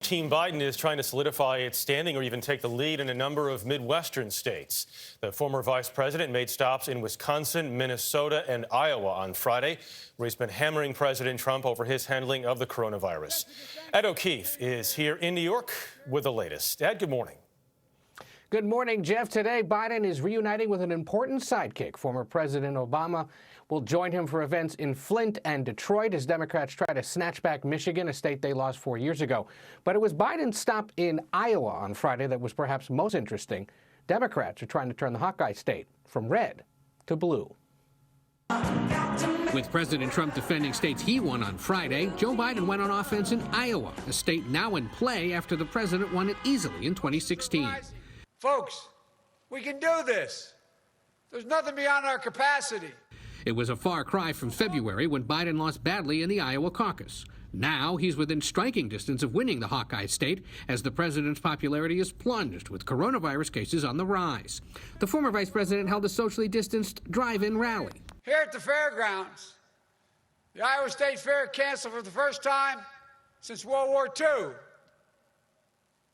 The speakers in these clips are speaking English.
Team Biden is trying to solidify its standing or even take the lead in a number of Midwestern states. The former vice president made stops in Wisconsin, Minnesota, and Iowa on Friday, where he's been hammering President Trump over his handling of the coronavirus. Ed O'Keefe is here in New York with the latest. Ed, good morning. Good morning, Jeff. Today, Biden is reuniting with an important sidekick. Former President Obama will join him for events in Flint and Detroit as Democrats try to snatch back Michigan, a state they lost 4 years ago. But it was Biden's stop in Iowa on Friday that was perhaps most interesting. Democrats are trying to turn the Hawkeye state from red to blue. With President Trump defending states he won on Friday, Joe Biden went on offense in Iowa, a state now in play after the president won it easily in 2016. Folks, we can do this. There's nothing beyond our capacity. It was a far cry from February when Biden lost badly in the Iowa caucus. Now he's within striking distance of winning the Hawkeye state as the president's popularity has plunged with coronavirus cases on the rise. The former vice president held a socially distanced drive-in rally. Here at the fairgrounds, the Iowa State Fair canceled for the first time since World War II.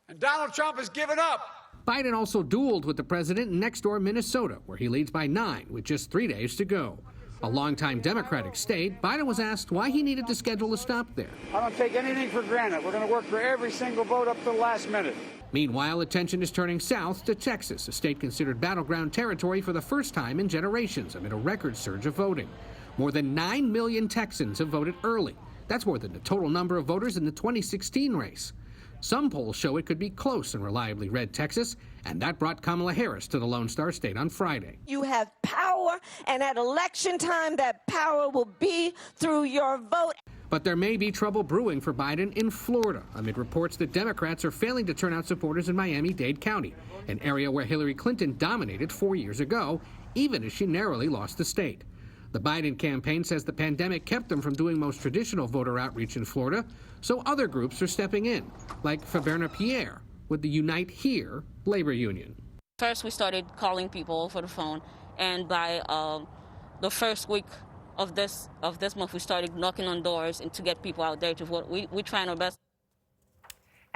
And Donald Trump has given up. Biden also dueled with the president in next-door Minnesota, where he leads by 9 with just 3 days to go. A longtime Democratic state, Biden was asked why he needed to schedule a stop there. I don't take anything for granted. We're going to work for every single vote up to the last minute. Meanwhile, attention is turning south to Texas, a state considered battleground territory for the first time in generations amid a record surge of voting. More than 9 million Texans have voted early. That's more than the total number of voters in the 2016 race. Some polls show it could be close and reliably red Texas, and that brought Kamala Harris to the Lone Star State on Friday. You have power, and at election time, that power will be through your vote. But there may be trouble brewing for Biden in Florida amid reports that Democrats are failing to turn out supporters in Miami-Dade County, an area where Hillary Clinton dominated 4 years ago, even as she narrowly lost the state. The Biden campaign says the pandemic kept them from doing most traditional voter outreach in Florida, so other groups are stepping in, like Faberna Pierre with the Unite Here labor union. First, we started calling people over the phone, and by the first week of this month, we started knocking on doors and to get people out there to vote. We're trying our best.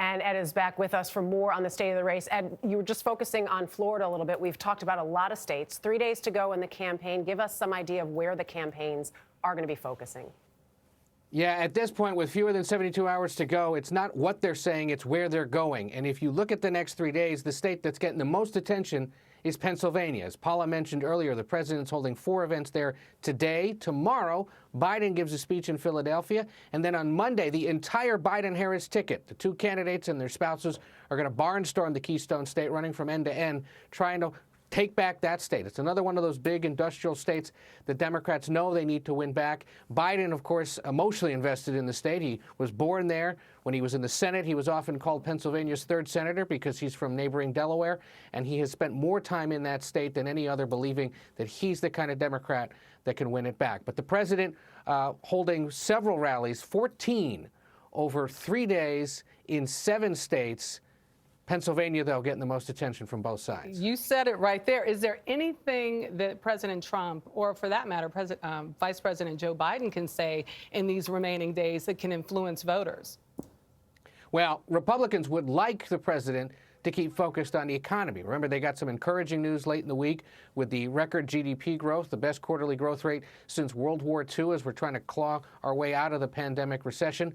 And Ed is back with us for more on the state of the race. Ed, you were just focusing on Florida a little bit. We've talked about a lot of states. 3 days to go in the campaign. Give us some idea of where the campaigns are going to be focusing. Yeah, at this point, with fewer than 72 hours to go, it's not what they're saying, it's where they're going. And if you look at the next 3 days, the state that's getting the most attention is Pennsylvania. As Paula mentioned earlier, the president's holding 4 events there today. Tomorrow, Biden gives a speech in Philadelphia. And then on Monday, the entire Biden-Harris ticket, the 2 candidates and their spouses, are going to barnstorm the Keystone State, running from end to end, trying to take back that state. It's another one of those big industrial states that Democrats know they need to win back. Biden, of course, emotionally invested in the state. He was born there. When he was in the Senate, he was often called Pennsylvania's 3rd senator because he's from neighboring Delaware, and he has spent more time in that state than any other, believing that he's the kind of Democrat that can win it back. But the president holding several rallies, 14 over 3 days in 7 states. Pennsylvania, though, getting the most attention from both sides. You said it right there. Is there anything that President Trump, or for that matter, Vice President Joe Biden, can say in these remaining days that can influence voters? Well, Republicans would like the president to keep focused on the economy. Remember, they got some encouraging news late in the week with the record GDP growth, the best quarterly growth rate since World War II, as we're trying to claw our way out of the pandemic recession.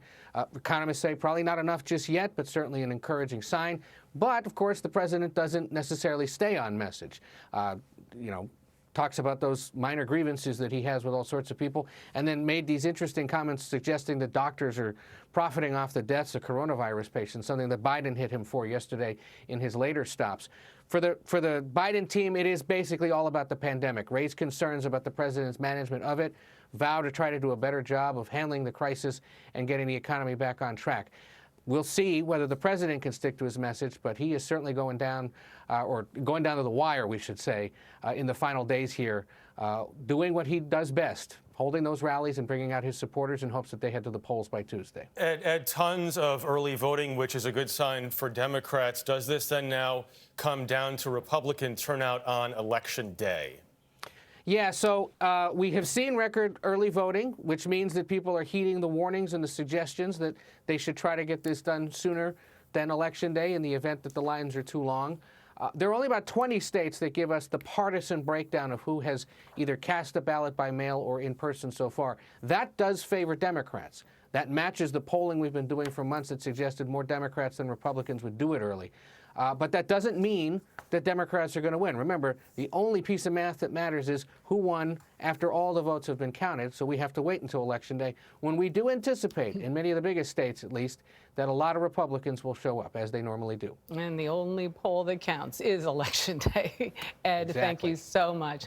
Economists say probably not enough just yet, but certainly an encouraging sign. But, of course, the president doesn't necessarily stay on message. Talks about those minor grievances that he has with all sorts of people, and then made these interesting comments suggesting that doctors are profiting off the deaths of coronavirus patients, something that Biden hit him for yesterday in his later stops. For the Biden team, it is basically all about the pandemic. Raise concerns about the president's management of it, vow to try to do a better job of handling the crisis and getting the economy back on track. We'll see whether the president can stick to his message, but he is certainly going down to the wire, we should say, in the final days here, doing what he does best, holding those rallies and bringing out his supporters in hopes that they head to the polls by Tuesday. Ed, tons of early voting, which is a good sign for Democrats. Does this then now come down to Republican turnout on Election Day? Yeah, so we have seen record early voting, which means that people are heeding the warnings and the suggestions that they should try to get this done sooner than Election Day in the event that the lines are too long. There are only about 20 states that give us the partisan breakdown of who has either cast a ballot by mail or in person so far. That does favor Democrats. That matches the polling we've been doing for months that suggested more Democrats than Republicans would do it early. But that doesn't mean that Democrats are going to win. Remember, the only piece of math that matters is who won after all the votes have been counted, so we have to wait until Election Day, when we do anticipate, in many of the biggest states at least, that a lot of Republicans will show up, as they normally do. And the only poll that counts is Election Day. Ed, thank you so much.